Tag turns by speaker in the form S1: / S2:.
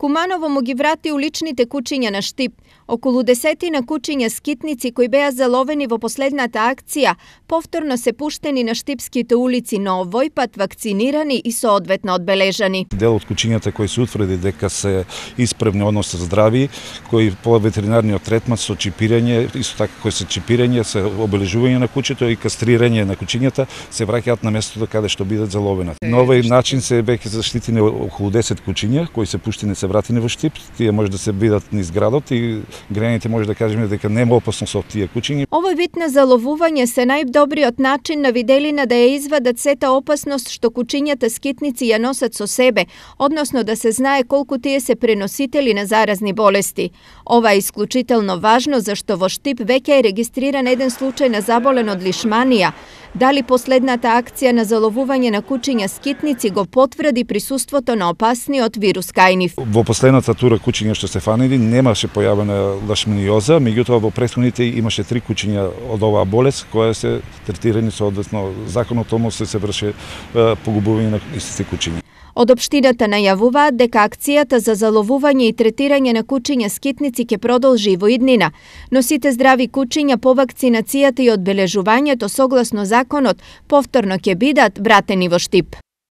S1: Куманово му ги врати уличните кучиња на Штип. Околу 10 кучиња скитници кои беа заловени во последната акција, повторно се пуштени на штипските улици, но овој пат вакцинирани и соодветно одбележани.
S2: Дел од кучињата кои се утврди дека се исправни, односно здрави, кои по ветеринарниот третман со чипирање, исто така кои се чипирање, се обележување на кучето и кастрирање на кучињата, се враќаат на местото каде што бидат заловени. На овој начин се беќе заштитени околу 10 кучиња кои се пуштени, се вратени во Штип. Тие може да се бидат низ градот и граѓаните може да кажеме дека нема опасност од тие кучиња.
S1: Овој вид на заловување се најдобриот начин на виделина да ја извадат сета опасност што кучињата скитници ја носат со себе, односно да се знае колку тие се преносители на заразни болести. Ова е исклучително важно зашто во Штип веќе е регистриран еден случај на заболен од лишманија. Дали последната акција на заловување на кучиња скитници го потврди присуството на опасниот вирус кај нив?
S2: Во последната тура кучиња што се фанили немаше појавена лишманиоза, меѓутоа во претходните имаше 3 кучиња од оваа болест која се третирани соодветно законот, се врши погубување на истите кучиња.
S1: Од општината најавуваат дека акцијата за заловување и третирање на кучиња скитници ќе продолжи во иднина, но сите здрави кучиња по вакцинацијата и одбележувањето согласно законот повторно ќе бидат вратени во Штип.